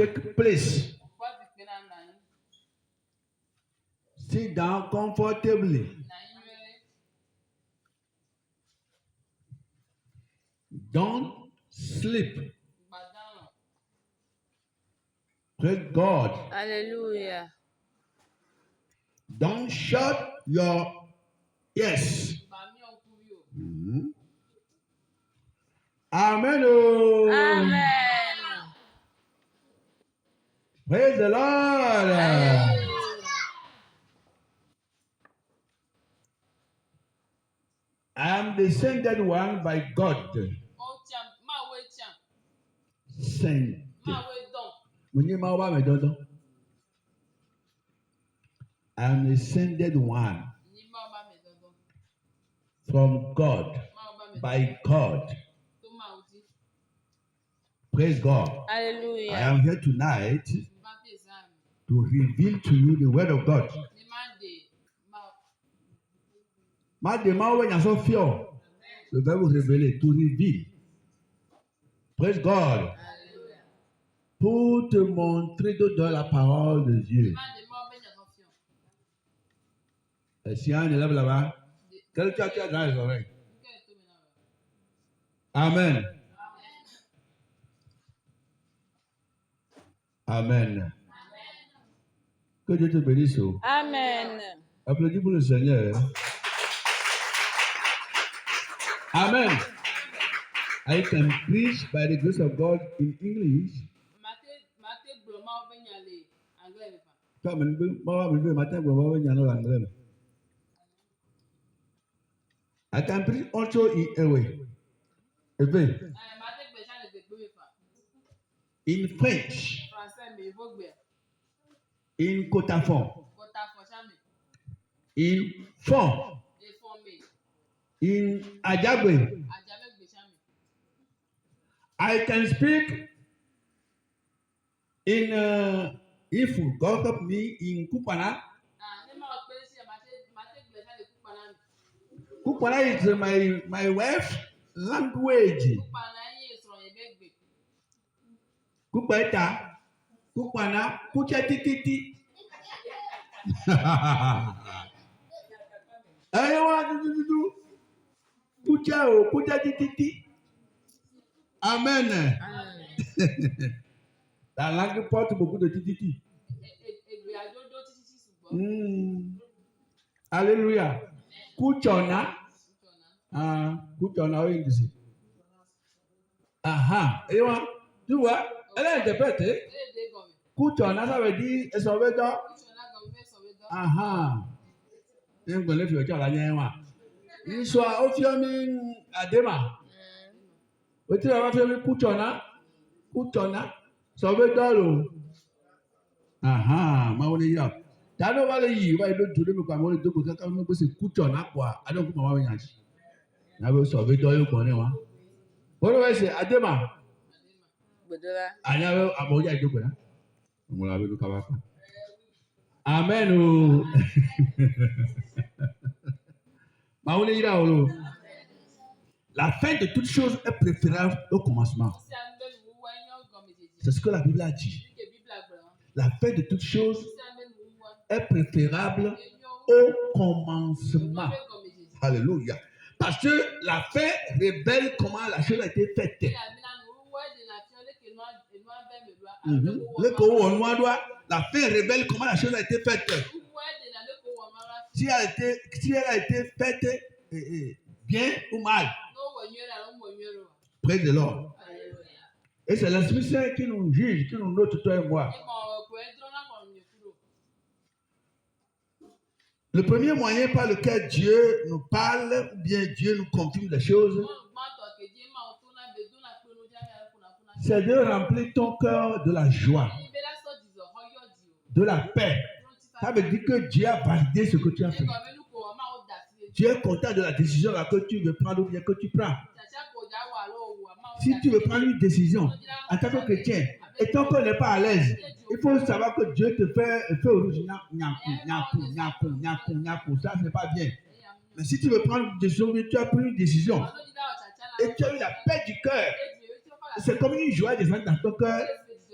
take place. Sit down comfortably. Don't sleep. Praise God. Hallelujah. Don't shut your ears. Mhm. Amen. Amen. Praise the Lord. Hallelujah. I am the sent one by God. Sent. I am the sent one from God, by God. Praise God. Hallelujah. I am here tonight to reveal to you the word of God. Le verbe révéler, to reveal. Praise God. Pour te montrer dans la parole de Dieu. Et si un élève là-bas, quelqu'un qui a dans les oreilles. Amen. Amen. Que Dieu te bénisse. Amen. Applaudis pour le Seigneur. Amen. I can preach by the grace of God in English. I can preach also in Ewe. In French. In Kotafon. In Fon. In Ajabwe. I can speak in if God help me in Kupana. Kupana is my wife's language. Kupeta, Kupana, Kucha titi. Anyone do Kucha o Kucha titi. Amen. La langue porte beaucoup de titi. Alléluia. Kuchona. Kuchona oui ici. Aha. Et moi, tu vois, elle a interprété. Kuchona ça veut dire et ça veut dire. Aha. Même quand les filles ont la nienne. Ils sont au fiamin adema. Tu vas faire kuchona. Kuchona. Ça veut dire. Aha. Ma on est là. T'as pas le yi, va le tourner me comme on le doit que quand on c'est kuchona quoi. Alors que maman vient. Na be ça veut dire yo connais moi. Bon ouais c'est adema. Anya amoja idoko na. On l'a vu kaba. Amen. Ma on est là. La fin de toute chose est préférable au commencement. C'est ce que la Bible a dit. La fin de toute chose est préférable au commencement. Alléluia. Parce que la fin révèle comment la chose a été faite. La fin révèle comment la chose a été faite. Si elle a été faite bien ou mal. Praise the Lord. Et c'est l'Esprit Saint qui nous juge, qui nous note, toi et moi. Le premier moyen par lequel Dieu nous parle, ou bien Dieu nous confirme les choses, c'est de remplir ton cœur de la joie, de la paix. Ça veut dire que Dieu a validé ce que tu as fait. Dieu est content de la décision là que tu veux prendre ou bien que tu prends. Si tu veux prendre une décision en tant que chrétien et ton cœur n'est pas à l'aise, il faut savoir que Dieu te fait original. Ça, ce n'est pas bien. Mais si tu veux prendre une décision, tu as pris une décision et tu as eu la paix du cœur. C'est comme une joie descend dans ton cœur.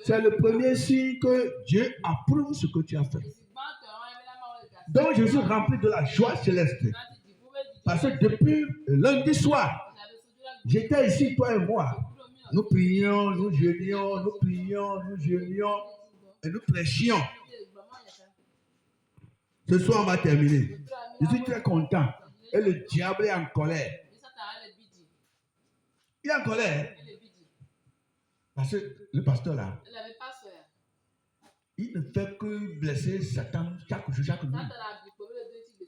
c'est le premier signe que Dieu approuve ce que tu as fait. Donc je suis rempli de la joie céleste. Parce que depuis lundi soir, j'étais ici, toi et moi. Nous prions, nous jeûnions, nous prions, nous jeûnions et nous prêchions. Ce soir, on va terminer. Je suis très content. Et le diable est en colère. Il est en colère. Parce que le pasteur là, il ne fait que blesser Satan chaque jour, chaque nuit.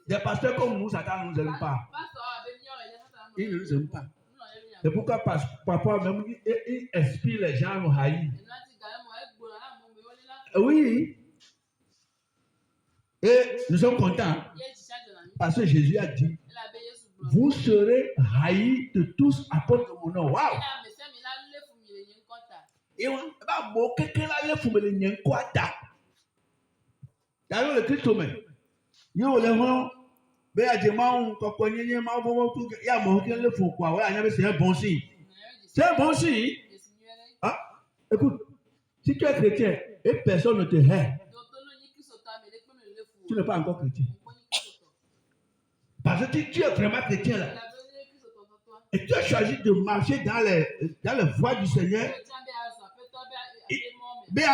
Des pasteurs comme nous, Satan ne nous aime pas. Il ne nous aime pas. C'est pourquoi parfois même il inspire les gens à nous haïr. Oui. Et nous sommes contents parce que Jésus a dit, vous serez haïs de tous à cause de mon nom. Waouh! D'ailleurs, le Christ même, il y a c'est un bon signe. C'est un bon signe. Ah, écoute, si tu es chrétien et personne ne te hait, tu n'es pas encore chrétien. Parce que tu es vraiment chrétien là. Et tu as choisi de marcher dans les voies du Seigneur. Il doit y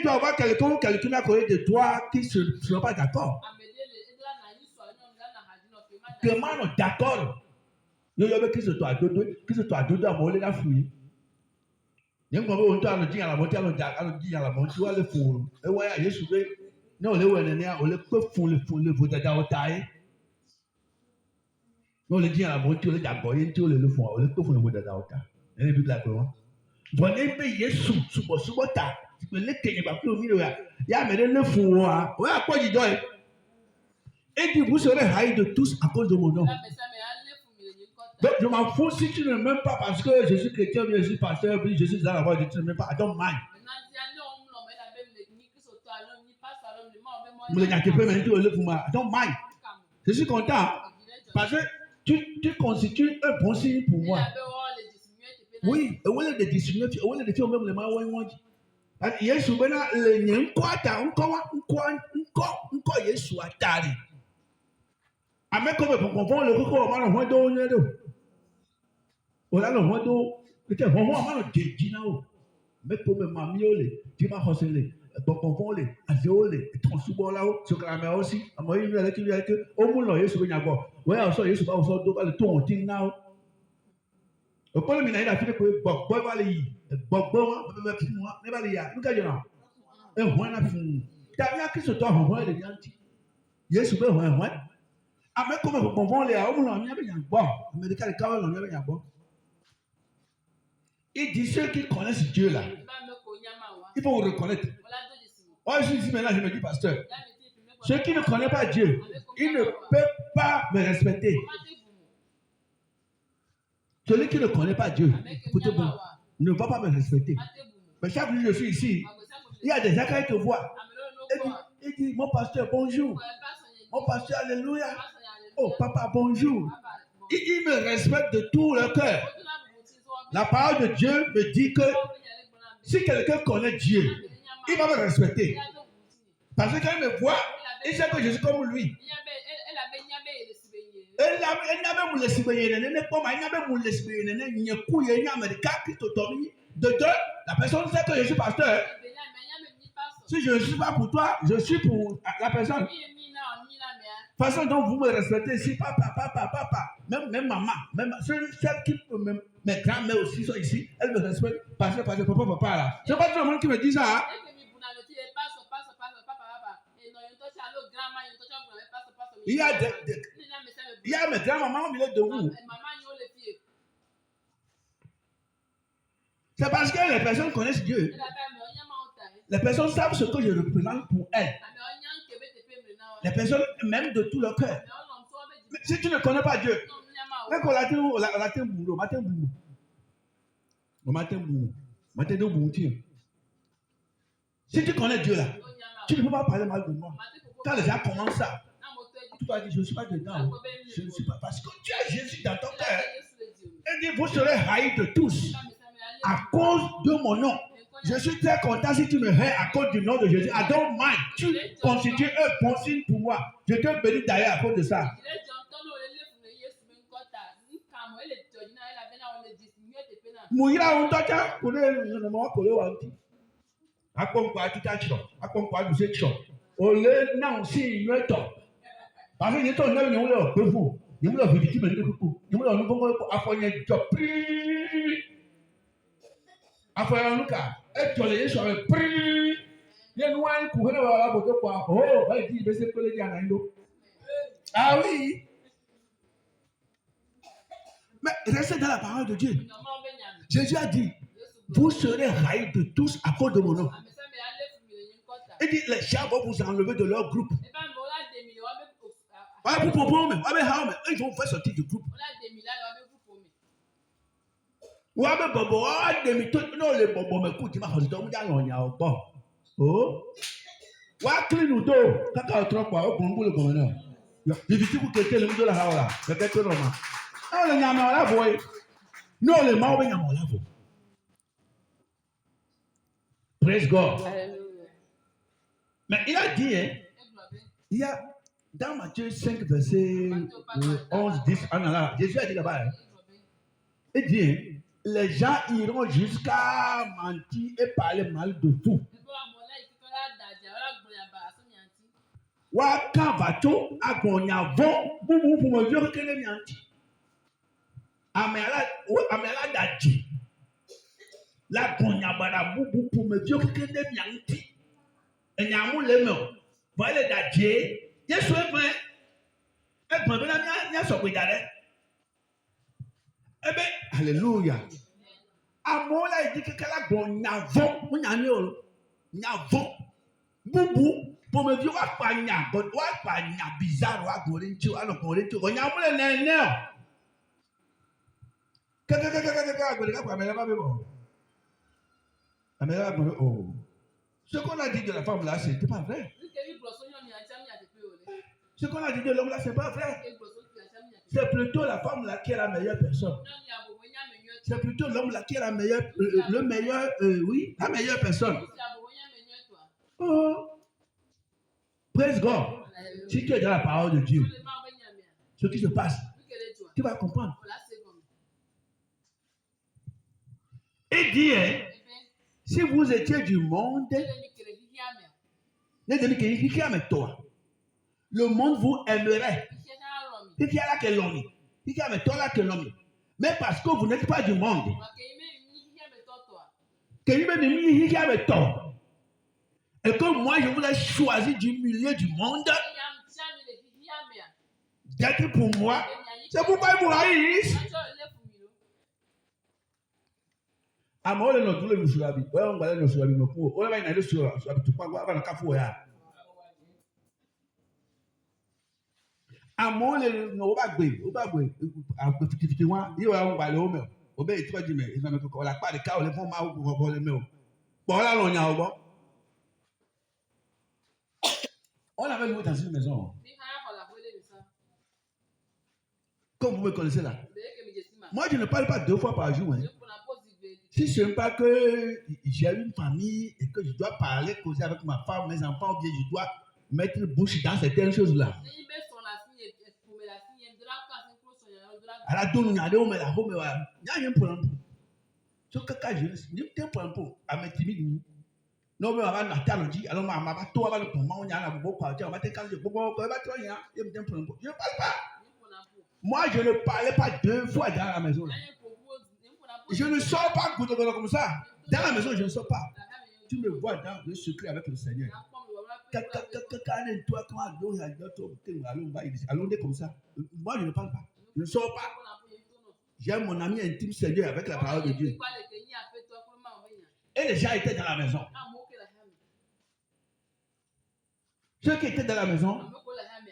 avoir quelqu'un à côté de toi qui ne sera pas d'accord. Demande d'accord. Qui se doit dodo à voler la fouille. Il y a un moment où on a dit à la montée, on a dit à la montée, on a le fou. Et ouais, il y a souvent, non, on le peut fou, le vaut d'adao taille. Non, on le dit à la montée, on le d'accord, il y a le fond, on le peut fou, le vaut d'adao taille. Il y a un but là, quoi. Bon, il y a sous ta. Tu peux le tenir, parce que au milieu, il y a le fou, ouais, à quoi il doit. Et puis, vous serez haïs de tous à cause de mon nom. Donc, je m'en fous si tu ne m'aimes pas parce que je suis chrétien, je suis pasteur, puis je suis dans la voie de Dieu, tu ne m'aimes pas. I don't mind. I don't mind. Je suis content parce que tu constitues un bon signe pour moi. Oui, et voilà des dissignes, et voilà des filles même les mains. Yesu bena le nyenkwata nko Yesu atari. Ameko be konfon le koko ma no hodo nyedo. Ola no hodo ke ho ma no dejina o. Meko me mami ole, ti ma hosele, konfon le, azeole, transubo la o, so kala me aussi. Amo yi le ki ke o mu lo Yesu be nyagbo. We o so Yesu ba o so do ba le to on tin na o. O ko le mi na ida fi ko gbogbo ba le yi. Gbogbo wọn bẹbẹ fi wọn nígbà tí yà nígbà jọ̀nà ẹ̀hún náà fi wọn tàbí akíso tó ọ̀hún ẹ̀ lè yá ntí Yéṣu bẹ́ẹ̀ hàn ẹ̀hún ẹ̀ amẹ́kọ̀ọ́ bẹ̀ gbọ̀ngbọ̀n lè àwọn ọmọ náà yẹn gbọ́ amẹ́ríkà lè káwọ́ náà yẹn gbọ́. Il dit ceux qui connaissent Dieu là, il faut vous reconnaître. Moi je suis ici maintenant, je me dis pasteur, ceux qui ne connaissent pas Dieu, ils ne peuvent pas me respecter. Celui qui ne connaît pas Dieu, écoutez-moi, ne va pas me respecter. Mais chaque jour que je suis ici, il y a des gens qui te voient. Il dit, mon pasteur, bonjour. Mon pasteur, alléluia. Oh, papa, bonjour. Il me respecte de tout le cœur. La parole de Dieu me dit que si quelqu'un connaît Dieu, il va me respecter. Parce que quand il me voit, il sait que je suis comme lui. De deux, la personne sait que je suis pasteur. Si je ne suis pas pour toi, je suis pour la personne. La façon dont vous me respectez, si papa, même maman, même celle qui peut mes grands-mères aussi sont ici, elles me respectent parce que papa là. C'est pas tout le monde qui me dit ça. Hein? Il y a mes grands-mamans au milieu de vous. C'est parce que les personnes connaissent Dieu. Les personnes savent ce que je représente pour elles. Les personnes m'aiment de tout leur cœur. Mais si tu ne connais pas Dieu, si tu connais Dieu là, tu ne peux pas parler mal de moi. Quand les gens commencent ça, tu vas dire, je ne suis pas dedans. Je ne suis pas. Parce que tu as Jésus dans ton cœur. Il dit, vous serez haïs de tous à cause de mon nom. Je suis très content si tu me hais à cause du nom de Jésus. I don't mind. Tu constitues un bon signe pour moi. Je te bénis d'ailleurs à cause de ça. Mouilla on tata, on est le moment qu'on est wanti. A quoi tu t'achètes? A quoi tu sais chop? On est non si nous est parce que nous sommes là, nous là, peu fou. Nous là, victime de coucou. Nous là, nous pouvons apprendre job. Après nous cas, et tu les sur le prix. Les noirs courir là pour te quoi? Oh, il dit mais c'est que les gars n'ont. Ah oui. Mais restez dans la parole de Dieu. Jésus a dit, vous serez haïs de tous à cause de mon nom. Il dit, les gens vont vous enlever de leur groupe. Ils vont vous faire sortir du groupe. Praise God. Mais il a dit, hein, il y a dans Matthieu 5, verset 11, 10, Jésus a dit là-bas, hein, il dit, hein, les gens iront jusqu'à mentir et parler mal de vous. Wakavato agonyavo bubu pumojo kele nyanti. Amela daji. La gonyabara bubu pumojo kele nyanti. Enyamu lemo. Voile daji. Yesu epe. Epe bena nya sokwe dare. Ebe hallelujah. Amola idikekala gonyavo munyani o. Nyavo bubu pour me dire pas nya, but pas nya bizarre wa gorincho, alors gorincho, on a moulé nene. Ce qu'on a dit de la femme là, c'était pas vrai. Ce qu'on a dit de l'homme là, c'est pas vrai. C'est plutôt la femme là qui est la meilleure personne. C'est plutôt l'homme là qui est la meilleure, le meilleur, oui, la meilleure personne. Oh. Praise God. Si tu es dans la parole de Dieu, ce qui se passe, tu vas comprendre. Et dit, hein, si vous étiez du monde, le monde vous aimerait. Mais parce que vous n'êtes pas du monde, et que moi je vous ai choisi du milieu du monde d'être pour moi, c'est pourquoi vous haïssez. Amole no tule musulabi, wewe ngale no sulabi no kuo, wewe ina ile sulabi tupangwa hapa na kafu ya. Amole no bagbe, agbe wa, yi wa ngale o me, obe itoji me, ina me ko la pa de ka o le fun ma o ko le me o. Bo la lo nya o bo. On avait loué dans une maison. Comme vous me connaissez là. Moi, je ne parle pas 2 fois par jour. Hein. Si ce n'est pas que j'ai une famille et que je dois parler, causer avec ma femme, mes enfants, ou bien je dois mettre bouche dans certaines choses-là. À la donne, il y a des hommes là, il y a un problème. Ce que je dis, c'est un problème. À me timide. Non, mais avant Nathan dit, alors ma toi avant le comment on y a beaucoup à dire, on va te calmer, beaucoup on va te dire, je ne parle pas. Moi, je ne parlais pas 2 fois dans la maison. Je ne sors pas comme ça. Dans la maison, je ne sors pas. Tu me vois dans le secret avec le Seigneur. Allons comme ça. Moi, je ne parle pas. Je ne sors pas. J'ai mon ami intime Seigneur avec la parole de Dieu. Et les gens étaient dans la maison. Ceux qui étaient dans la maison,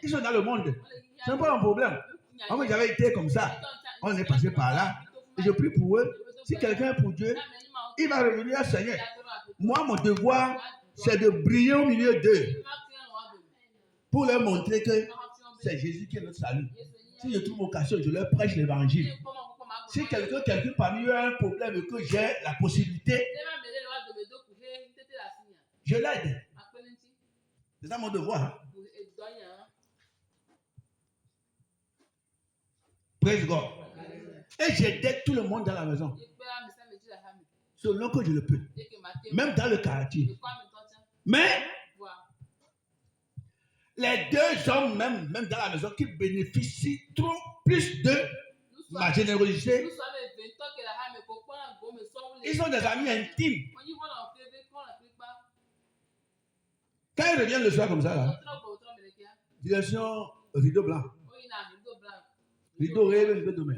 ils sont dans le monde. Ce n'est pas un problème. Moi, j'avais été comme ça. On est passé par là. Et je prie pour eux. Si quelqu'un est pour Dieu, il va revenir à Seigneur. Moi, mon devoir, c'est de briller au milieu d'eux. Pour leur montrer que c'est Jésus qui est notre salut. Si je trouve occasion, je leur prêche l'évangile. Si quelqu'un parmi eux a un problème et que j'ai la possibilité, je l'aide. C'est ça mon devoir. Hein? Praise God. Et j'aide tout le monde dans la maison. Selon que je le peux. Même dans le quartier. Mais les deux hommes, même dans la maison, qui bénéficient trop plus de ma générosité, ils sont des amis intimes. Quand ils reviennent le soir comme ça, là, direction rideau blanc. Rideau rideau demain.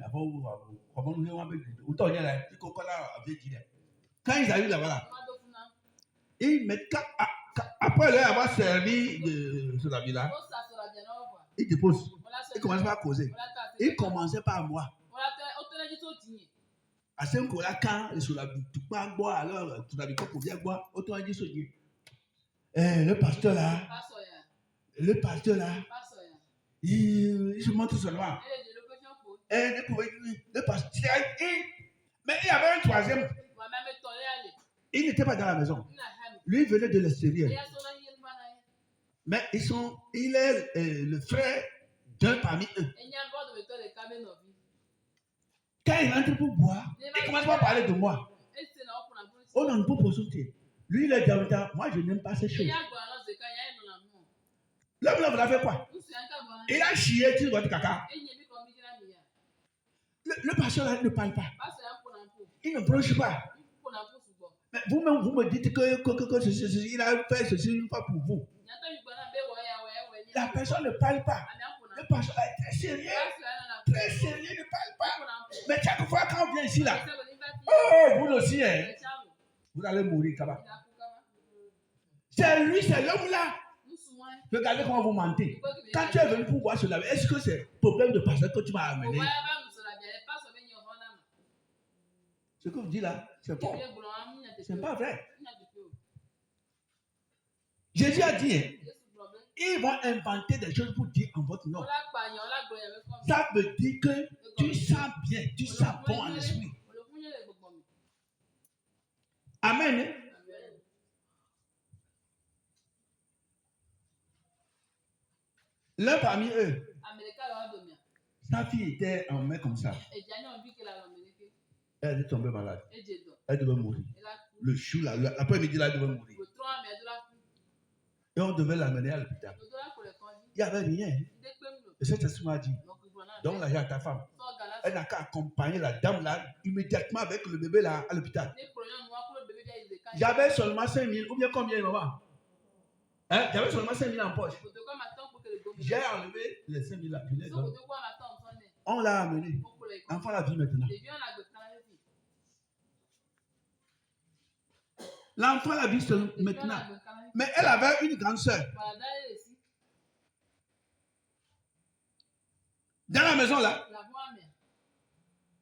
Quand ils arrivent là-bas, là, ils mettent après leur avoir servi de ce habit-là, ils déposent. Ils commencent pas à causer. Ils commençaient par moi. À ce moment-là, quand sur la boutique, alors tu n'as vu quoi pour bien boire, autant dit ce Dieu. Le pasteur là, il se montre seulement. Le pasteur, mais il y avait un troisième. Il n'était pas dans la maison. Lui, il venait de l'extérieur. Mais il est le frère d'un parmi eux. Quand il rentre pour boire, il commence pas à parler de moi. On a une bonne possibilité. Lui, il est dans moi, je n'aime pas ces choses. L'homme là, vous l'avez quoi? Il a chié sur votre caca. Le pasteur là, ne parle pas. Il ne broche pas. Mais vous-même, vous me dites que il a fait ceci une fois pour vous. La personne ne parle pas. Le pasteur est très sérieux. Très sérieux, ne parle pas. Mais chaque fois quand on vient ici là, oh, vous aussi, hein, vous allez mourir, Kaba. C'est lui, c'est l'homme là. Regardez comment vous mentez. Quand tu es venu pour voir cela, est-ce que c'est le problème de pasteur que tu m'as amené? Ce que vous dites là, c'est faux. C'est pas vrai. Jésus a dit, ils vont inventer des choses pour dire en votre nom. Ça veut dire que tu sens bien, tu sens bon en esprit. Amen. L'un parmi eux, sa fille était en main comme ça. Elle est tombée malade. Elle devait mourir. Le chou là, l'après-midi là, elle devait mourir. Et on devait l'amener à l'hôpital. Il n'y avait rien. Et cet esprit m'a dit, donne l'argent à ta femme. Elle n'a qu'à accompagner la dame là, immédiatement avec le bébé là, à l'hôpital. J'avais seulement 5 000, ou bien combien, maman? Hein? J'avais seulement 5 000 en poche. J'ai enlevé les 5 000 là. On l'a amené. L'enfant la vit maintenant. L'enfant la vit maintenant. Mais elle avait une grande soeur. Dans la maison là.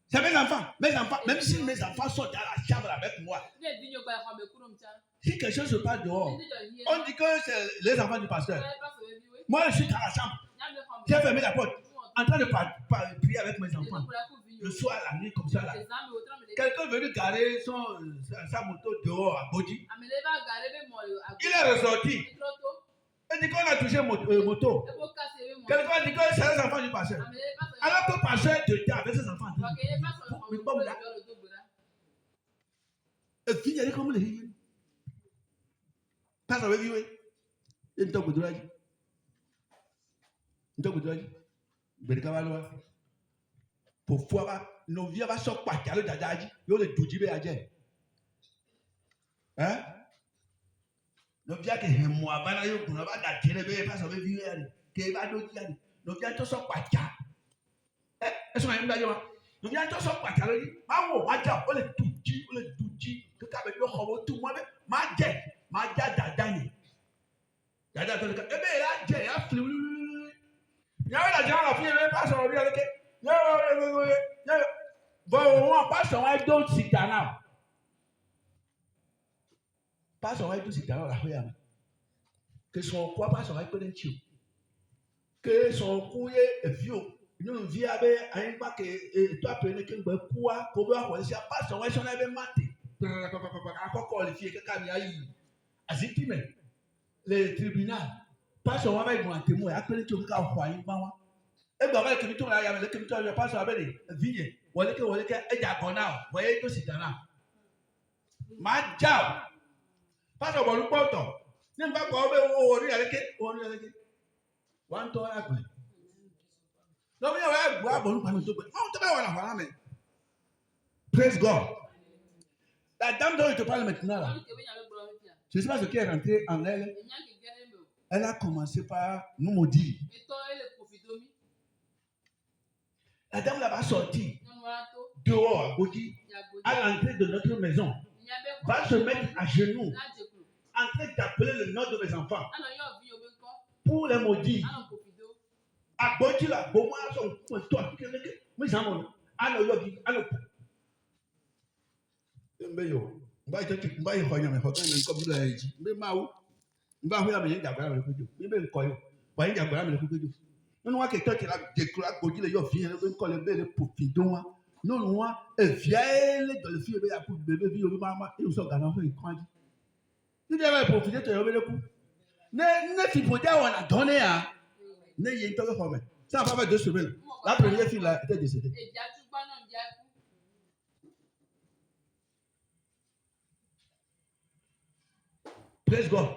C'est mes enfants. Même si mes enfants sont dans la chambre avec moi. Si quelque chose se passe dehors, on dit que c'est les enfants du pasteur. Moi, je suis dans la chambre. J'ai fermé la porte. En train de prier avec mes enfants. Le soir, la nuit, comme ça là. Quelqu'un est venu garer sa moto dehors à Bodji. Il est ressorti. Il dit qu'on a touché moto. Quelqu'un a dit que c'est les enfants du pasteur. Alors que le pasteur était avec ses enfants. Et puis il y a comme les pas avec lui. Il me tombe de l'âge. Il me tombe de l'âge. Berkawaloa. Pour pouvoir nos vies va sortir par calme d'adadi. Yo le doudibé adje. Hein? Nos vies que moi bana yo kuna ba da telebe pas avec lui ali. Que ba do ti ali. Nos vies to sortir par calme. Est-ce qu'on aime d'ailleurs? Nos vies to sortir par calme. Ma wo ma ja o le doudji que ka be yo xobo tout moi ma ja dadani. Dada to le ka ebe la je ya flu. Ya la ja la fi ebe pas sur lui avec. Bon, on passe sur un d'autres citana. Pas sur un d'autres citana la foi. Que son quoi pas sur un peu de chou. que son couille est vieux. Nous vit avec un pas que toi prenez que quoi qu'on va voir si pas son on avait maté. Encore qualifié que quand il y a eu azitime les tribunaux pas son on va être un témoin après tu vas voir une maman. Et ben avec que tu là il y a le que tu as pas sur avec vie. Wole que et diagonal. Voyez tout c'est là. Ma job. Pas sur le porto. Ne pas quoi on ri avec one to agbe. Non, mais praise God. La dame dont je te parle maintenant, là, je ne sais pas ce qui est rentré en elle. Elle a commencé par nous maudire. La dame là-bas sortie dehors, à l'entrée de notre maison, va se mettre à genoux, en train d'appeler le nom de mes enfants pour les maudire. À Boti là, bon, moi, toi, mais ça m'a alors yogi, alors. Mbeyo, mba ite mba ihe onye me hoga me nko bula eji. Mbe mawo, mba ho ya me nja gbara me kujo. Mbe nko yo, ba nja gbara me kujo. Nunu wa ke church la dekura Boti le yo fi le nko le be le profidon wa. Nunu wa e fiele do le fi be ya ku bebe bi obi mama e so gana ho ikwanji. Ni de ba profide to yo be le ku. Ne fi podia wona donne ya. Ne ye nto ko me. Ça va faire 2 semaines. La première fille là était décédée. Praise God.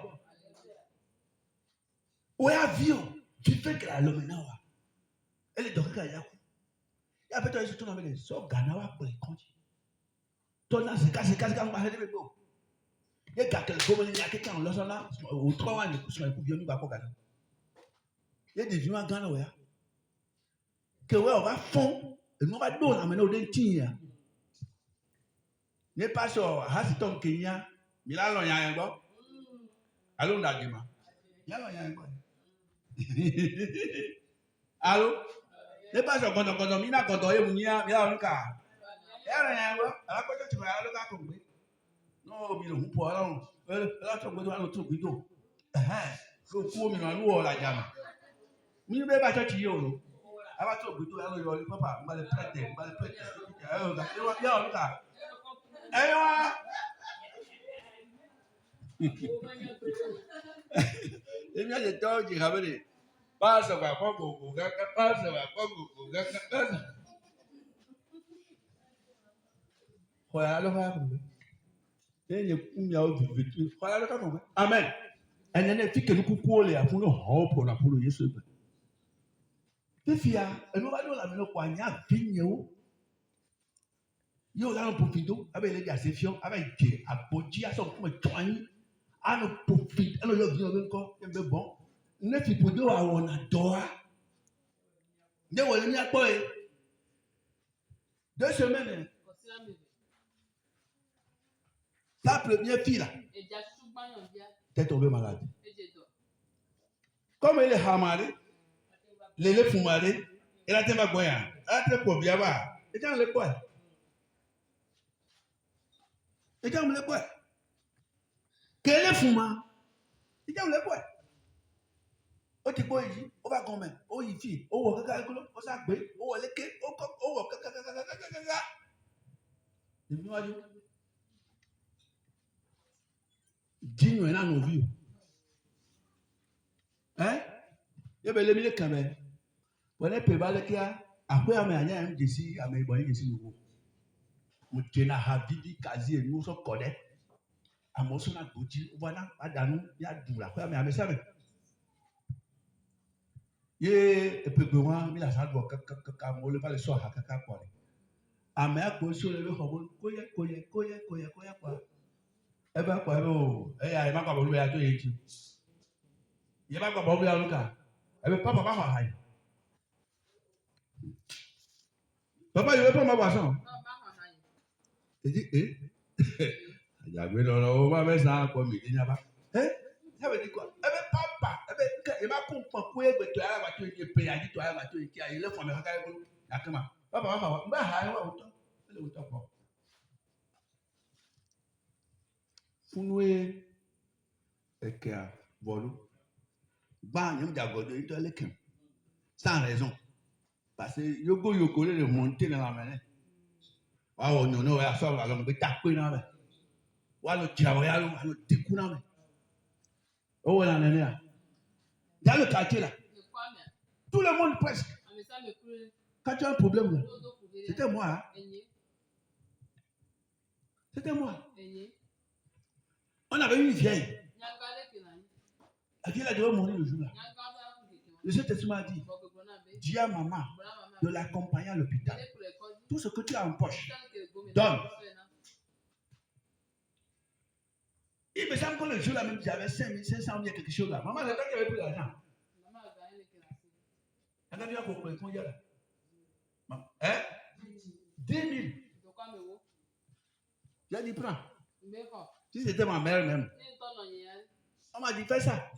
Où est avion? Tu fais que la lomena wa. Elle est donc à Yaku. Il y a peut-être tout le monde qui so Ganawa pour les comptes. Ton là c'est casse quand on va aller beau. Il y a quelqu'un comme il y a quelqu'un là là au 3 ans sur le coup bien nous va pas Gana. Il y a des vieux à Gana ouais. Que ouais on va fond et nous va donner amener au dentin. N'est pas sur Hasiton Kenya, Milano Yango. Allô Nadima. Yalo Yango. Allô? N'est pas sur Gondo Mina Gondo et Munia, Yalanka. Yalo Yango, à la côté tu vas aller là comme lui. Non, Bilo, vous pouvez alors. Là, tu vas aller tout vidéo. So cool, me no la jama. Mi be ba church yo. Aba to vidéo alo yo papa, ma le prete. Ayo da, yo luka. Ayo. Emi a je to ji habere. Ba so ba ko go ga ba so ba ko go ga ga. Ko ya lo ha ko. Enye kumya o vivitu. Ko ya lo ka ko. Amen. Enene fi ke nuku ku ole afun no ho po na polo Yesu egbe. Fifia, enu ba do la me no kwa nya vinye o. Yo la no profido, abe le dia se fion, abe je aboji aso ko twani. Ano profit, ano yo vinyo nko, embe bon. Ne fi podo a wona doa. Ne wole ni apo e. 2 semaines. La première fille là. T'es tombé malade. Comme elle est hamarée, elle est fumée, elle a été magoya, elle a été pour bien voir. Et quand le quoi? Et quand le quoi? Quelle est fumée? Et quand le quoi? O ti boy yi, o ba gomen, o yi fi, o wo kaka kulo, o sa gbe, o wo leke, o wo kaka. Èmi wá yo. Dinu na no vi. Ebe le mi le kan be. Wọ́n pè bá lẹ́kẹ́ àpé àmì àyà ẹ̀ ń jèsí àmì ìbọn yìí jèsí lówó. Mo jẹ́ na ha bíbí kazi ẹ̀ ní o sọ kọ̀dẹ́. Àmọ́ sọ́nà gbòjì wọ́n náà àdánù yà dùn àpé àmì sẹ́mi. Yé èpègbè wọn mi là sàdùn kàkàkàkà mo lè balẹ̀ sọ àhà kàkà pọ̀ rẹ̀. Àmì àpò sórí ẹ̀rọ ọ̀bọ̀n kóyẹ pa. Ẹ bá pa ẹ̀rọ ẹ̀ yà ẹ̀ má gbàgbọ́ lóya tó yẹ jù. Yẹ má gbàgbọ́ lóya lóka. Ẹ bẹ pápá má fà hàì. Papa, you open my bason. Àjàgbé lọ́rọ̀ owó bá fẹ́ sàn pọ̀ mí níyàbá. Sábẹ̀ ní kọ́, ẹbẹ̀ pápá, ẹbẹ̀ nkẹ́ ẹ bá kún pọ̀ kó ẹgbẹ̀ tó ayé àbàtò ìdí pé àyè tó ayé àbàtò ìdí ayé lẹ́fọ̀n mi kankan ẹgbẹ́ yàtọ̀mà. Pápá wà fà wá, mbẹ́ àhà ẹwà òótọ́, ẹ lè òótọ́ pọ̀. Fúnúwé ẹ̀kẹ́ àbọ̀lú, gbá àyàn jàgọ̀dọ̀ ìtọ́ ẹlẹ́kẹ̀m. Sans raison. Parce que Yoko est monté dans la main. Waouh, non, non, ça va, on peut taper dans la main. Waouh, le diable, le décou dans la main. Oh, là, là. Dans le quartier là. Tout le monde presque. Quand tu as un problème là, c'était moi. Hein? C'était moi. On avait une vieille. La vieille, elle devait mourir le jour là. Le Saint-Testament a dit, dis à maman de l'accompagner à l'hôpital. Tout ce que tu as en poche, donne. Il me semble que le jour là même, j'avais 500 000 quelque chose là. Maman, c'est toi qui avait pris l'argent. Elle a dit à comprendre combien là. Hein? 10 000. J'ai dit, prends. Si c'était ma mère même. On m'a dit, fais ça.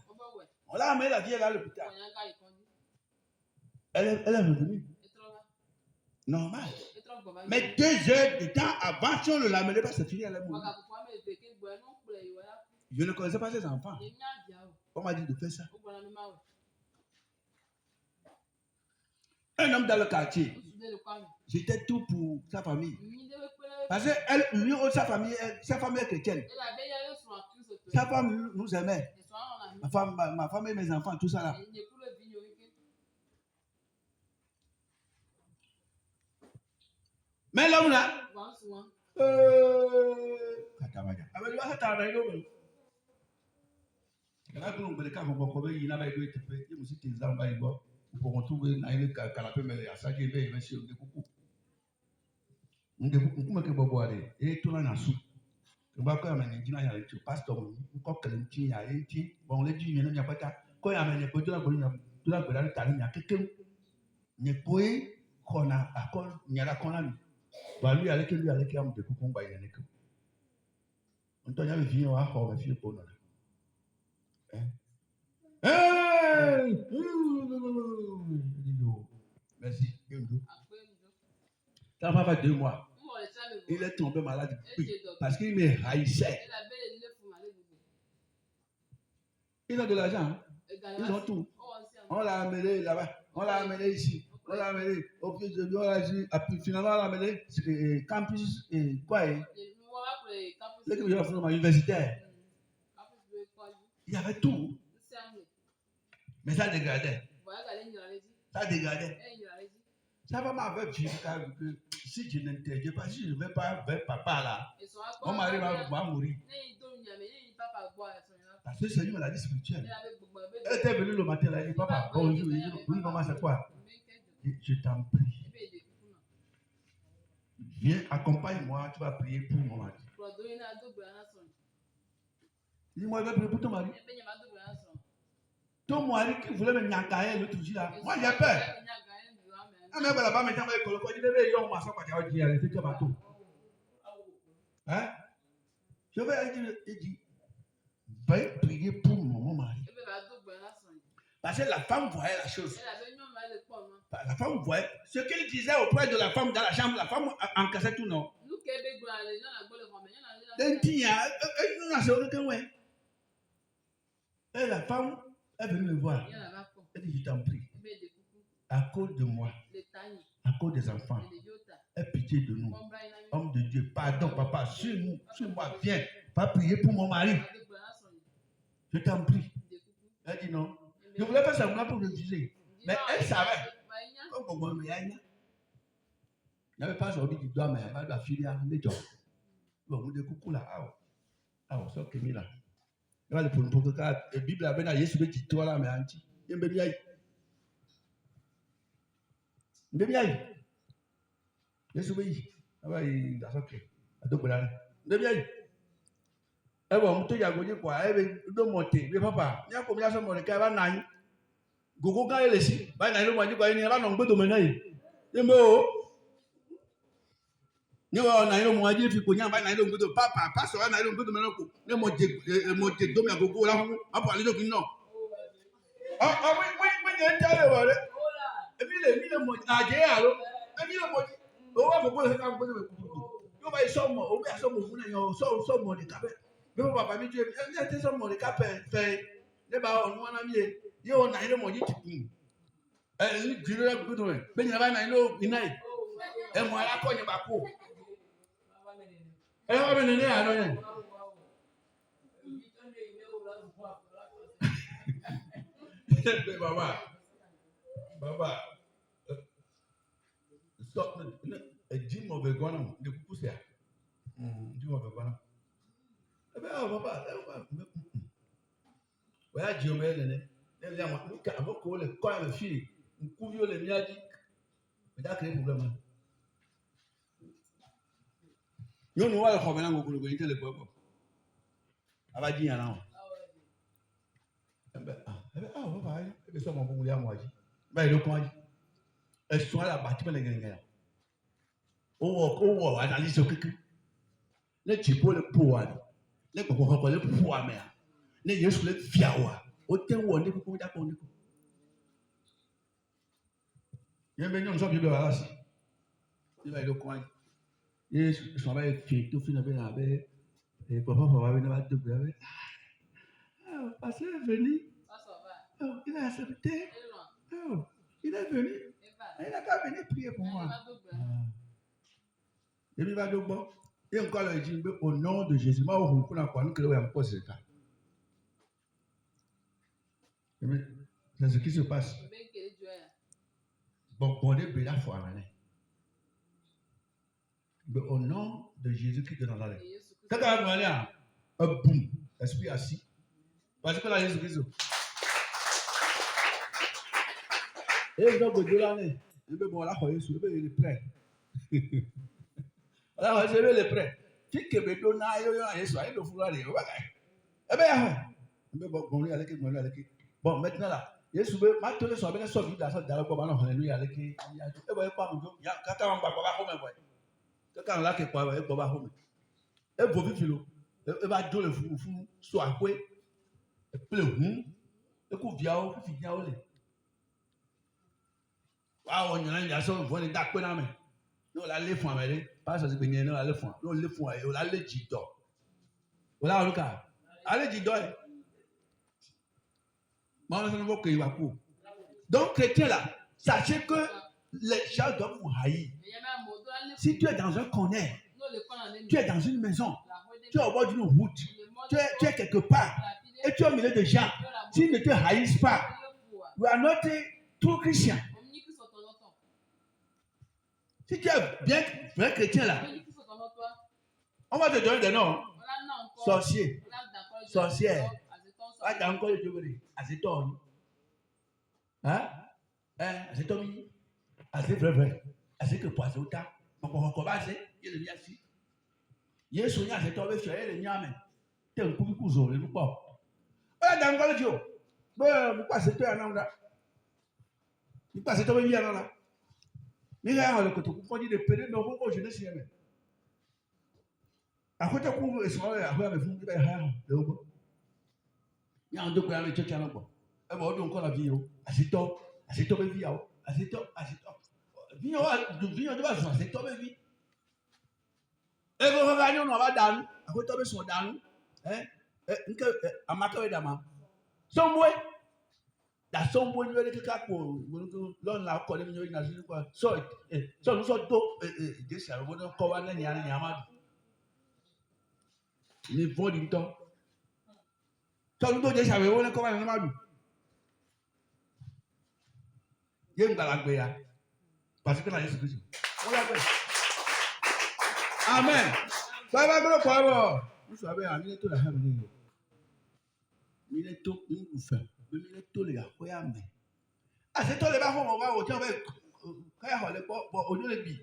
On l'a amené la vieille à l'hôpital. Elle est revenue. Normal. Mais 2 heures de temps avant, si on ne l'amenait pas, c'est fini, elle est morte. Je ne connaissais pas ses enfants. On m'a dit de faire ça. Un homme dans le quartier. J'étais tout pour sa famille. Parce que lui, sa famille est chrétienne. Sa femme nous aimait. Ma femme et mes enfants, tout ça là. Mais l'homme là. Pour retrouver un canapé, mais à ça, j'ai fait monsieur de coucou. On me dit bobo allez et tout là na sou. On va quand même dire na tu pasteur on ko kelenti ya enti bon le dit n'y a pas ta ko ya mene ko la bolina tout la bolina tali nya keke n'y poi kona akol nya la kona mi ba lui avec am de coucou ba yene ko on to nya le vie wa ko ba fi ko na merci. Ça va faire 2 mois. Il est tombé malade parce qu'il me haïssait. Il a de l'argent. Ils ont tout. On l'a amené là-bas. On l'a amené ici. On l'a amené au pied de lui. Finalement, on l'a amené sur le campus. Quoi? Universitaire. Il y avait tout. Mais ça dégradait. Ça dégradait. Ça va m'avoir dit que si je n'interviens pas, si je ne vais pas vers papa là, mon mari va mourir. Parce que c'est une maladie spirituelle. Elle était venue le matin là, elle dit papa, bonjour, oui maman c'est quoi? Je t'en prie. Viens, accompagne-moi, tu vas prier pour mon mari. Dis-moi, je vais prier pour ton mari. Ton mari qui voulait me nyangayer l'autre jour là, moi j'ai peur. Hein? Je vais dire, va prier pour mon mari. Parce que la femme voyait la chose. La femme voyait ce qu'il disait auprès de la femme dans la chambre. La femme encaissait tout, non? Et la femme est venue me voir. Elle dit, je t'en prie. À cause de moi, à cause des enfants, aie pitié de nous. Homme de Dieu, pardon, papa, sur moi, viens, va prier pour mon mari. Je t'en prie. Elle dit non. Je voulais faire semblant pour le juger. Mais elle savait. Il n'y avait pas sorti du doigt, mais il y avait de la filière. Bon, vous dites coucou là. Ah, ça, c'est là. Il y a la Bible avait dit Jésus dit toi là, mais anti. Il y a un bébé. Bébé, Jésus dit, ah bah il a sorti. Donc voilà, bébé. Eh bon, tu y a gagné quoi? Eh ben, deux monter. Mais papa, il y a combien de monde qui va naître? Gogo quand il est ici, bah naître moi dit quoi? Il y a pas nombre de domaines. Il me oh. Ni wa naître moi dit puis konya bah naître nombre de papa, pas ça naître nombre de domaines ko. Ne monter domaine gogo là, on parler de qui non? Ah oui, il y a un tel voilà. Et puis les monter à gérer alors. Et puis les monter. On va beaucoup faire comme ça. Yo ba isomo, o bi asomo fún eyan so mo de kabe. Bí wọ́n bàbá mi jẹ́ ẹ tẹ́ sọ́mọ̀ ní kápẹ́ fẹ́ nígbà ọ̀nà wọn náà yé yóò náà ilé mọ̀ yìí ti kùn. Elle dit là beaucoup de ben il va naïlo inaï. Et moi la kogne ba ko. Et on va mener à non. Baba. Stop. Dis moi begoin de pousser. Dis moi begoin. Eh ben papa, ouais, Dieu m'a donné. Elle a dit que avant que le corps me file, on couvre le mien dit. Mais ça crée problème. Yo no wa le problème ngo ko le peuple. Aba di yana. Eh ben papa, eh ben ça mon bon moi dit. Ben il le quoi dit. Elle soit la bâtiment les gars. Oh, analyse ce que le tipo le pouvoir. Le ko le pouvoir mais. Le Yesu le fiawa. Autant on ne ko da ko ni ko. Yé ben nous sommes bien là. Il va le quoi. Et je suis allé faire tout finir avec et papa va venir à deux avec. Ah, parce qu'il est venu. Oh, il a accepté. Oh, il est venu. Il n'a qu'à venir prier pour moi. Et il va de bon. Et encore le dit au nom de Jésus, moi on connaît quoi nous que le encore c'est ça. C'est ce qui se passe. Bon, on est bien la foi maintenant. Mais au nom de Jésus-Christ de Nazareth. Quand on va aller à un boum, l'esprit assis. Parce que là, Jésus-Christ. Et donc, de l'année, il est bon, là, il est prêt. Là, il est prêt. Qui que me donne à Jésus, il doit vouloir aller. Eh bien, bon, maintenant là, Jésus, maintenant, il est sorti de la salle d'aller pour aller alléluia. Il y a tout. Et vous pas, il y a quand on va pas comme quand là, quelque part, il va pas comme et vous vivez il va donner le fou, soit quoi, et plein, et qu'on vient, qu'on finit à aller. Ah, on y a une chose, on voit les dates qu'on a mis. Nous, on a les fonds, mais pas ça, c'est bien, nous, on a les fonds. Nous, les fonds, on a les jidons. Voilà, on a allez, jidons. Mais on ne voit qu'il va pour. Donc, chrétien là, sachez que les gens doivent vous haïr. Si tu es dans un corner, tu es dans une maison, tu es au bord d'une route, tu es quelque part, et tu es au milieu de gens, s'ils ne te haïssent pas, you are not a true Christian. Si tu es bien vrai chrétien là, on va te donner des noms. Sorcier, sorcière, encore le Dieu, Azéton. Hein? Azéton, Azé vrai, Azé que poisson ta, on va il y a le mien ici. Il y a un soigné Azéton, il y a le mien, mais tu es un coup de couteau, le pas. Dans le Dieu, mais pourquoi c'est toi un homme là? Pourquoi c'est toi un homme là? Mais là, le côté pour dire de périr, non, pourquoi je ne sais pas. À côté de vous, ils sont là, à vous, il y a un deux qui a un tchétchène encore. Et bon, donc, on a vu, Azéton, Azéton, vie, Azéton, Viens, de base, Azéton, vie. Et vous regardez, on va dans, à côté de son dans, à ma carrière d'amant. Son boy, dans son boy, il y a des cas pour l'on l'a collé, il y a des quoi. So, nous sommes deux, des salles, on a encore un yamad. Les vents du temps. So, nous deux, salles, on a encore un yamad. Il y a une galagbeya. Parce que là, il y a ce que c'est. On l'a fait. Amen. Baba, go for it. You sabi, I need to have it. Mi le to mi fait. Mi le to le ya ko ya me. Ah, c'est toi le ba fo mo ba o ti o be ka ya ho le bo ojo le bi.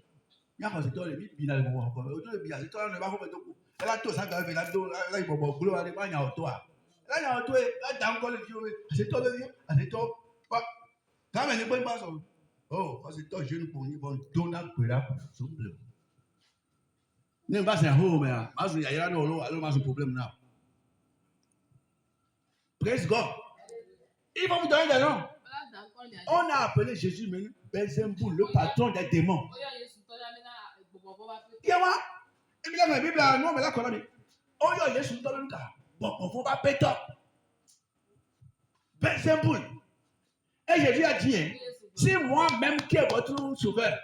Ya ko c'est toi le bi na le mo ko. Ojo le bi ya c'est toi le ba fo me to ku. E la to sa ga be la do la ibobo glo ale ba nya o to a. La nya o to e la da ko le fi o. C'est toi le bi. Ah, c'est toi. Ba. Ka me ni pe ba so. Oh, c'est toi jeune pour ni bon Donald Pera souple. Ne pas c'est un haut, mais il y a un problème là. Praise God. Il va vous donner des noms. On a appelé Jésus Belzéboul, le patron des démons. Il y a moi. Et puis là, la Bible a un nom, mais là, qu'on a dit. Oh, il y a Jésus dans le cas. Bon, on va péter. Belzéboul. Et Jésus a dit, Si moi-même qui est votre sauveur,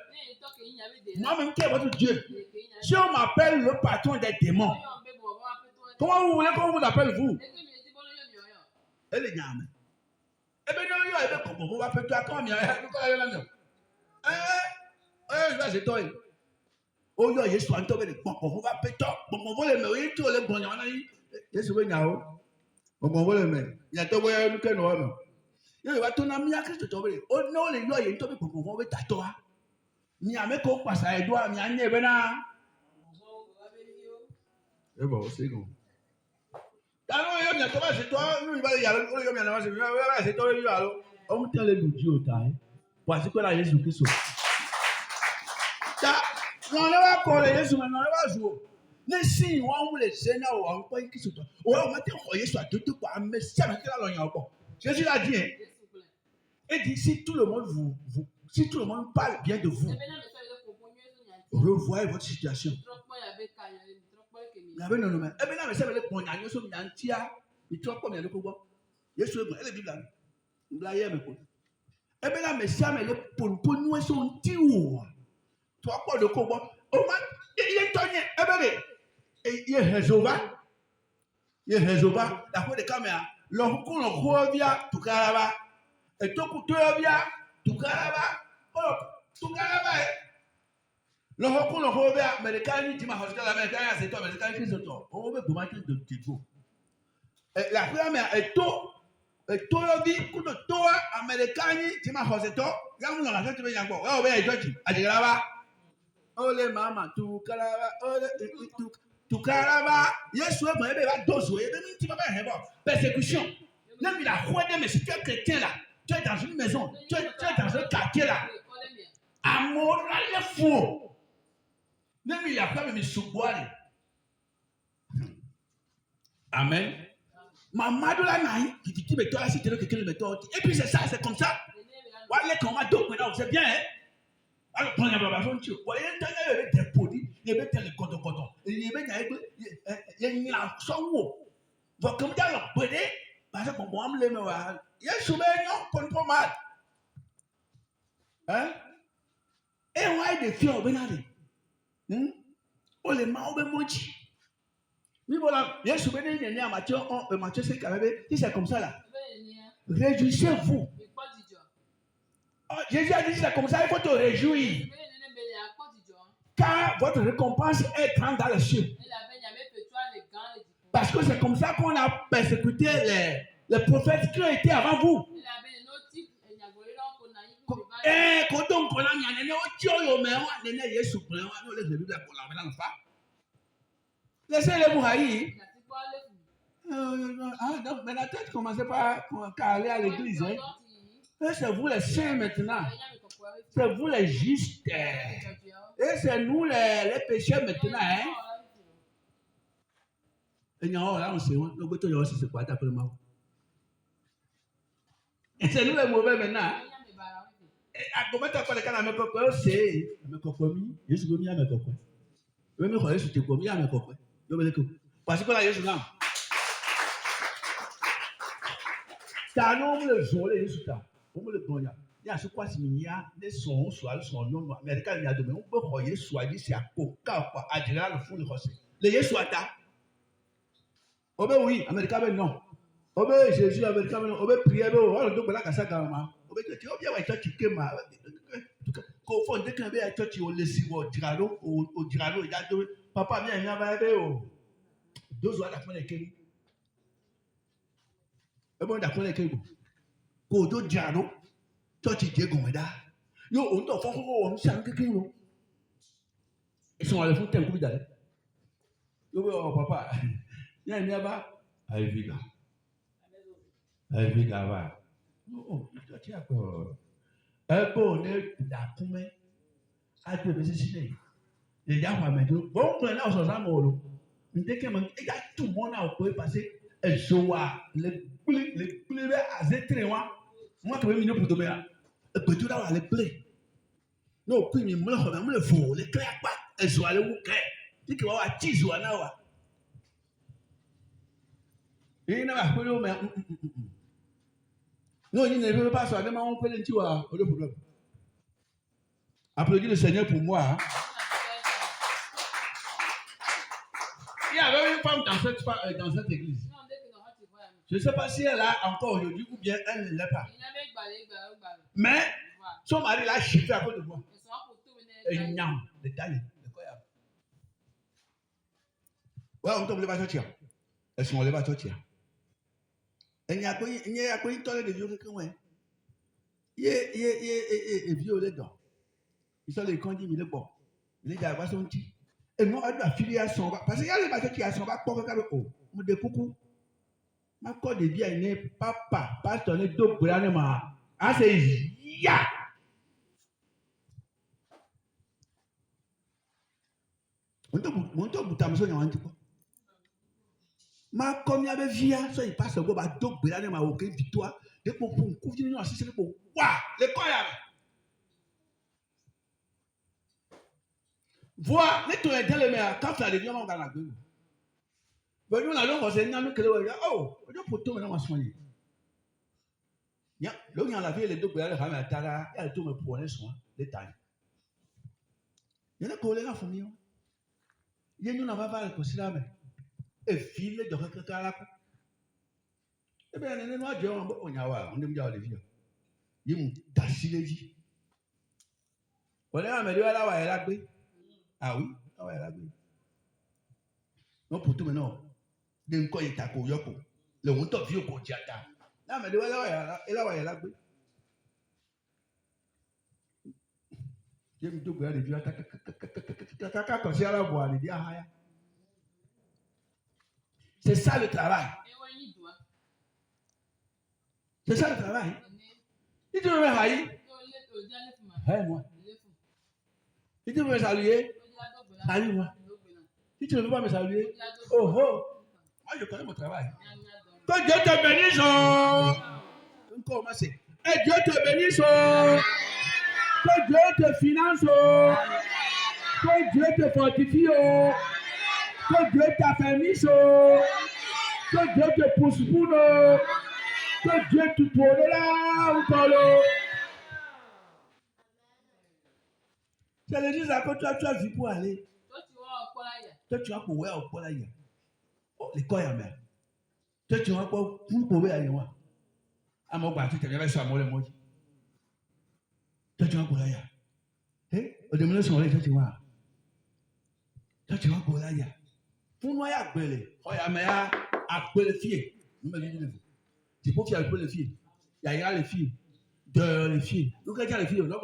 moi-même qui est votre Dieu, si on m'appelle le patron des démons, comment vous voulez qu'on vous appelle vous? Elle est gamme. Eh bien, non, il y a on va faire toi comme il y a je vais c'est toi. Oh, il y a Yesu en toi, on va faire toi. Bon, on va le mettre, tout le bon, il y a Yesu, il y a on va le mettre. Il y a toi, il y a nous, non. Il y a ton ami à Christ, oh non, les lois, il y a toi, on va faire toi. Mi ame ko pasa edua mi anye bena. Bon, c'est bon. Alors, il y a toi, c'est toi, nous il va y aller, il y a c'est toi, il y a alors. On tient les ludis au taille. Parce que là Jésus Christ. Ça, on ne va pas coller Jésus, mais on ne va jouer. Mais si on les Seigneur ou on peut qui soit. Ou on mettait Jésus à tout quoi, mais ça mais là il y a encore. Jésus l'a dit. Il dit si tout le monde si tout le monde parle bien de vous, revoyez votre situation. Il y avait non, mais eh bien là, mais ça veut dire qu'on a une chose, il trouve comme il y a le pouvoir. Il y a ce que elle dit là. Là, il y a me. Eh bien là, mais ça, mais pour nous, son tiu. Toi, quoi de quoi? Au moins, il est tonné. Eh bien, il est Jéhovah. Il est Jéhovah. La fois de caméra. L'homme qu'on revient, tout caraba. Et tout coup, tout revient, tout caraba. Oh, tout caraba. Le recours le revers américain dit ma hospital américain c'est toi américain qui c'est toi on veut commencer de tipo la première est tout le dit coup de toi américain dit ma hospital là on a la tête bien bon oh ouais toi tu as dit là-bas oh les maman tout caraba oh tout caraba Yesu est bon il va doser il même tu vas pas bon persécution même il a rodé mais si tu es chrétien là tu es dans une maison tu es dans un quartier là amour là il faut même il n'y a pas même souboire. Amen. Maman de la naïe, qui dit, mais toi, si tu veux que quelqu'un me torde. Et puis c'est ça, c'est comme ça. Voilà, comment maintenant, c'est bien, hein? Alors, quand il y a un peu de voyez, il y a des produits, il y a des coton. Il y a son haut. Donc, comme ça, on peut dire, parce qu'on va me le il y a souvent un contre mal. Hein? Et on a des filles au Bénadé. On les m'a oublié mon Dieu. Mais voilà, il y a souvent des nés à Matthieu 5, si c'est comme ça là. Réjouissez-vous. Jésus a dit c'est comme ça, il faut te réjouir. Car votre récompense est grande dans les cieux. Parce que c'est comme ça qu'on a persécuté les prophètes qui ont été avant vous. Quand on connaît, il y a laissez-les vous haïr. Donc, mais la tête commençait pas à aller à l'église. Hein. C'est vous les saints maintenant. C'est vous les justes. Et c'est nous les pécheurs maintenant. Hein. Et là, on sait, c'est quoi t'appelles moi. Et c'est nous les mauvais maintenant. Comment tu appelles les cas à mes copains? C'est à mes copains. Je suis venu à mes copains. Je me croyais sur tes copains, à mes copains. Parce que là, je suis là. Car nous, on le joue, les résultats. On le prend. Il y a ce quoi s'il y a des sons, soit le son non, mais les cas, il y a de on peut croire, soit dit, c'est à coca, à dire le fond de Rossé. Les soit ta. Oh ben oui, Américain, ben non. Oh ben Jésus, Américain, ben non. Oh ben prière, ben oh, donc là, qu'à ça, quand même. Oh ben tu bien, ouais, tu es ma. Qu'au fond, dès qu'on veut, tu es laissé au diralo, il y a deux. Papa, viens, viens, va aller. 2 heures d'après les kélis. Et bon, d'après les kélis. Quand tu diralo, toi, tu es gommada. Yo, on t'a fait on s'est un kéli. Ils sont allés faire un coup d'aller. Yo, papa, viens, viens, va. Alviga. Alviga, va. Oh, tu as quoi? Un peu, on est d'accord. À te bénéficier. Les gars, on va mettre. Bon, on est là, on s'en va. Il y a tout le monde à passer. Et je vois les plaies à zétrer. Moi, je vais pour tomber là. Et puis, tout là, les plaies. Non, puis, je me le fous. Les clés à pas. Et je vais aller où clé. Tu vas avoir 10 jours là. Et il n'y a pas de problème. Non, il ne veut pas ça. On peut le dire. Applaudis le Seigneur pour moi. Hein. Il y avait une femme dans cette église. Je ne sais pas si elle a encore aujourd'hui ou bien elle ne l'a pas. Mais son mari l'a chiffré à cause de moi. Et non, le taille. Ouais, on tombe les bâtons. Elles sont les bâtons. Il y a quoi une tonne de vieux quelqu'un, ouais. Il est violé dedans. Ils sont les condis, mais le bon. Il est à la son petit. Et moi, elle doit filer à son bas. Parce qu'il y a les bâtons qui a son bas pour regarder haut. On me dit coucou. Ma corde de vie n'est papa. Pas ton dos pour l'année. Ah, c'est ya. On te bouta, monsieur, il y a un petit peu. Ma comme il y avait via, ça il passe au bas donc brûler ma aucune victoire. Dès qu'on peut couvrir nous assis c'est pour waouh les quoi y avait. Vois, les tours dans le mer quand ça devient on dans la gueule. Ben nous allons on s'est nous que le oh, on peut tout maintenant soigner. Ya, là il y a la vie les deux brûler la ma tara, elle tout me prendre soin les tailles. Il y a collé la famille. Il y a nous n'a pas le considérer mais et file de quelque là. Eh bien, on est noir, on a on aime bien les vieux. Il me tasse les vies. On est à me dire là, ouais, là, oui. Ah oui, là, ouais, là, oui. Non, pour tout maintenant, d'un coup, il est à Koyoko. Le monde top vieux pour Diata. Là, me dit, là, ouais, là, oui. J'aime tout, les vieux, c'est ça le travail. C'est ça le travail. Il te veut haïr. Hey, moi. Il te veut saluer. Salut-moi. Si tu ne veux pas me saluer, oh oh, moi je connais mon travail. Que Dieu te bénisse. Encore c'est. Et Dieu te bénisse. Que Dieu te finance. Que Dieu te fortifie. Que Dieu t'affermisse. Que Dieu te pousse pour nous. Que Dieu te tourne là ou par là. C'est l'église à quoi tu as vu pour aller. Toi, tu vas pour ouais au poil ailleurs. Oh, les coins, mais. Toi, tu vas pour pouvoir aller loin. À mon parti, tu vas sur le mot. Toi, tu vas pour ailleurs. Eh, au début, son toi, tu vas. Toi, tu vas pour ailleurs. Pour nous, il y a appelé. Oh, il y a appelé fille. Nous me disons, tu peux faire appelé fille. Il y a les filles. De les filles. Nous, quand il y a les filles, non,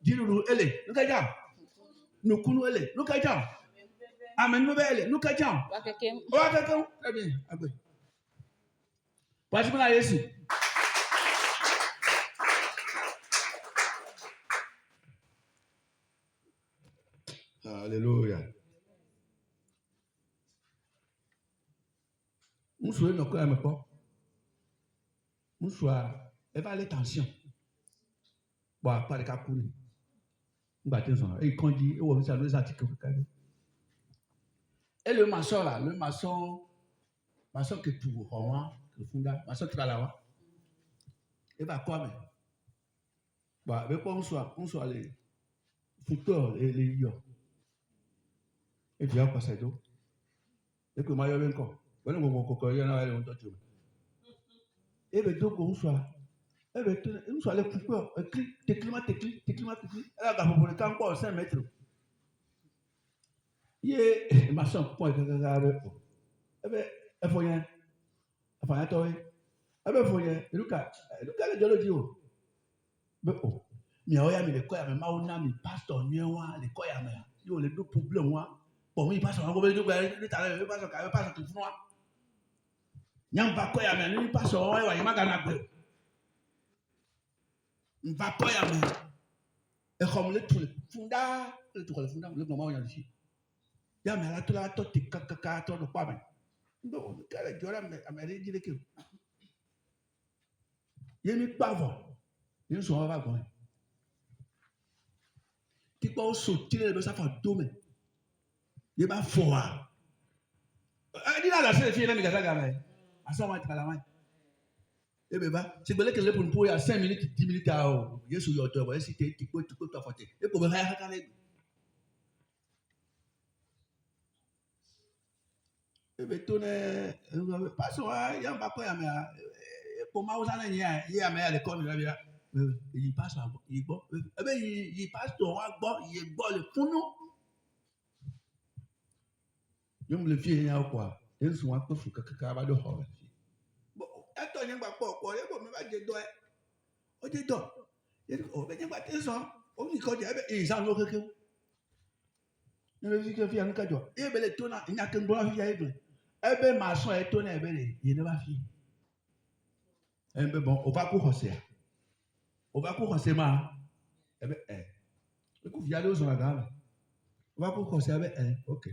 dis-nous, elle est. Nous, quand il y a. Nous, nous, elle est. Nous, quand il y a. Amen, nous, elle est. Nous, quand il y a. Très bien. Après. Voici mon Jésus. Alléluia. Nous souhaitons nos cœurs, mais pas. Nous souhaitons, elle va aller tension. Bon, pas de cas courir. Nous battons ça. Et quand il dit, oh, ça nous a dit que vous avez. Et le maçon là, le maçon que tout, le fondant, maçon qui va là-bas. Il va quoi, mais? Bah, mais quoi, on soit les fouteurs et les lions. Et puis, on passe à dos. Et que moi, il y a encore. Voilà, mon coco, il y en a un autre. Et bien, donc, on soit. Et bien, on soit les fouteurs. T'es climat. Elle a gardé pour le temps encore 5 mètres. Il ma soeur, point, et bien, il faut rien. Enfin, attends, et bien, il faut rien. Et Lucas, le dieu le dit, mais oh, mais on y a mis les coins, mais on a mis pasteur, les coins, il y a les deux problèmes, bon, il passe en gros, il passe tout froid. Il n'y a pas quoi, mais il passe en gros, il m'a gagné. Il va quoi, mais et comme le tout le funda, le moment où il y a ici. Il y a mais là, tout là, tout est caca, tout le pas, mais. Non, quel est le dit que. Il y a une pavon. Il y a une soirée à voir. Qui peut sauter de ça pour dominer. Il y a un fort. Il a la seule fille, il a mis la gamme. À ça, on va être à la main. Et bien, c'est que les gens pour 5 minutes, 10 minutes à eau. Je suis auteur, vous si tu peux tout faire. Et pour me regarder. Et bien, tu n'es pas sûr, il y a un bac à moi. Pour moi, vous en avez il y a à l'école, il passe à il bon. Eh bien, il passe au bon, il bon le fond. Je me le fais, il y a quoi? Il y a un peu de fou que va de hors. Bon, attends, il y a un peu de quoi, il y a un peu de doigt. On dit donc, il y a un peu de ça. On dit qu'on dit, ils en ont quelque chose. Il y a un peu de fille en cadeau. Et bien, les tournants, il n'y a qu'un bon fille à aigle. Eh bien, ma soeur est tournée, il n'y a pas de fille. Eh bien, bon, on va courir. On va courir, ma. Eh bien, écoute, il y a deux ans à gamme. On va courir, eh bien, ok.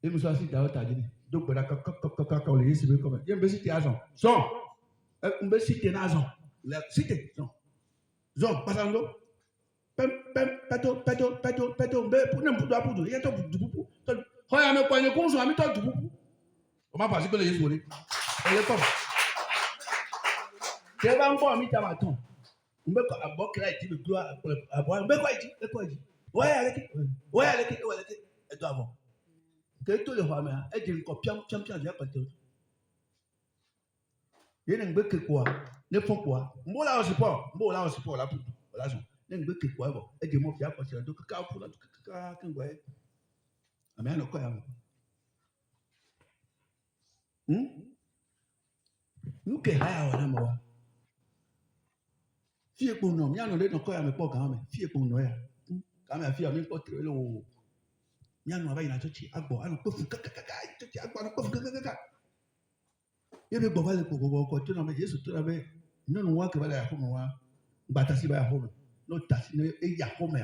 Et nous sommes assis dans l'autre année. Donc, on a quand les yeux se comme il y a un peu de argent. Son. Un peu de argent. La cité. Son. Son. Passando. Pem, peto. Mais pour n'importe quoi, pour il y a tout du bout. Regarde, mais quoi, il y a qu'on soit mis tout du bout. On m'a pas que les yeux volés. Elle est comme. Tu vas encore mis ta maton. On peut pas avoir que là, il dit, gloire à boire. Mais quoi, il dit? Ouais, avec. Et toi, avant. Que tous les rois, elle dit encore piam, j'ai pas de. Il y a un peu que quoi? Ne font quoi? Bon, là, on support, là, pour l'argent. Il y a un peu que quoi? Bon, elle dit, mon fier, parce que donc, quand vous avez. Ah, mais elle quoi? Nous, que rien, on a moi. Fille pour nous, il y a un autre quoi, mais pas quand même. Fille pour nous, quand même, fille, on n'est pas très long. Il y a un travail dans le church, à boire, on peut faire caca. Il y a des bovales pour vous, tu n'as pas dit, tu n'avais. Nous, nous, on va aller à home, batasi ba home. No tasi, et y a home.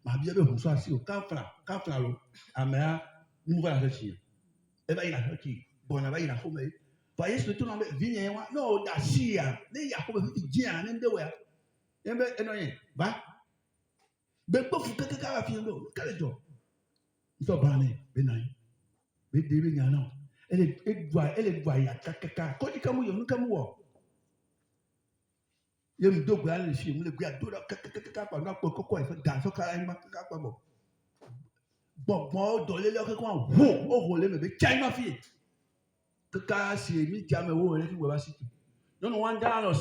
Ma bien, on soit assis au camfla, amea, nous voilà ceci. Et bien, il a ceci. Bon, là, il a home. Voyez ce que tu n'as pas vu, non, d'asia, ne y a home, il dit, un de ouais. Et bien, et non, va. Ben, pas fou, caca, à faire l'eau, quel est le il faut parler, Benaï. Mais des bénins, elle est voyage, caca. Quand il camouille, nous camouille. Il y a un dogue à la fille, le gars, tout là, caca, pendant quoi, il faut dans ce cas-là, il m'a caca, bon. Bon, dans les leurs quoi, au relais, mais tiens, ma fille. Caca, c'est mis, tiens, mais où est-ce que vous va citer? Non, on va dans le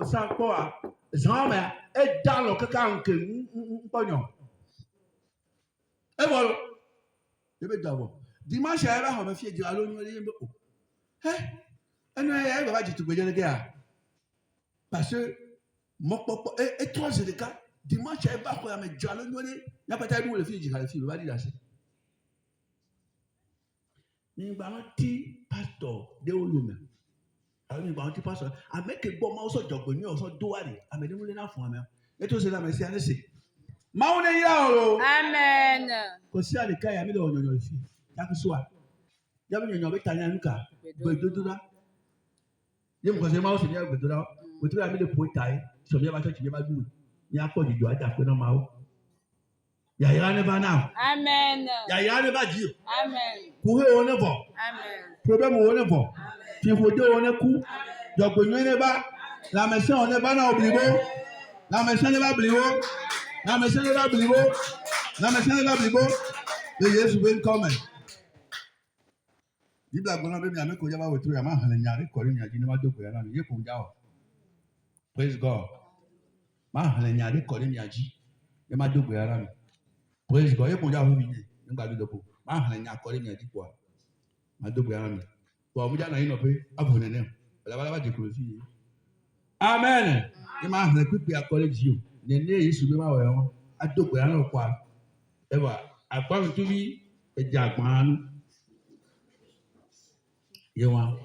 sang, quoi, jamais, et dans le caca, un pognon. Et voilà. Je vais d'abord. Dimanche, il y a un fille qui a l'eau, il y a un peu. Elle va dire tout le gars. Parce que, et toi, c'est le cas. Dimanche, il va faire un dialogue. Il n'y a pas de le fille qui a le fille, il va dire ça. Nous avons un petit pasteur de Olume. Alors, nous avons un petit pasteur. Avec que bon, moi, aussi, je connais, aussi, douane. Avec des moulins enfants, et tout cela, mais c'est un essai. Amen. Parce que les cas, il y a mis le honneur ici. Il y a que soit. Il y a mis le honneur avec Tanya Nuka. Bedoula. Il y a un conseil, moi aussi, il y a Bedoula. Vous trouvez mis le poétail. Sur bien, tu viens pas d'où. Il y a encore du doigt d'après dans Mao. Il y a rien de banal. Amen. Il y a rien de pas dire. Amen. Courir on est bon. Amen. Problème on est bon. Si vous dites on est coup. Donc, on n'est pas. La mission, on n'est pas dans l'obligo. La mission n'est pas obligo. La mission n'est pas obligo. La mission n'est pas obligo. Le Jésus veut come. Bible a gona bemi ameko jaba wetu ya ma hale nyare kori nyaji ne ma dogo ya na ye ko njawo. Praise God. Ma hale nyare kori nyaji ne ma dogo ya na. Praise God. Ye ko njawo mi ni ngba bi dogo. Ma hale nyare kori nyaji kwa. Ma dogo ya na. Kwa mu ja na ino pe abu ne ne. Bala je kuro fi. Amen. Ye ma hale pipi akore ji o. Ne ne Yesu be ma wo ya adogo ya na kwa. Eba akwa mi bi eja agbanu. You want?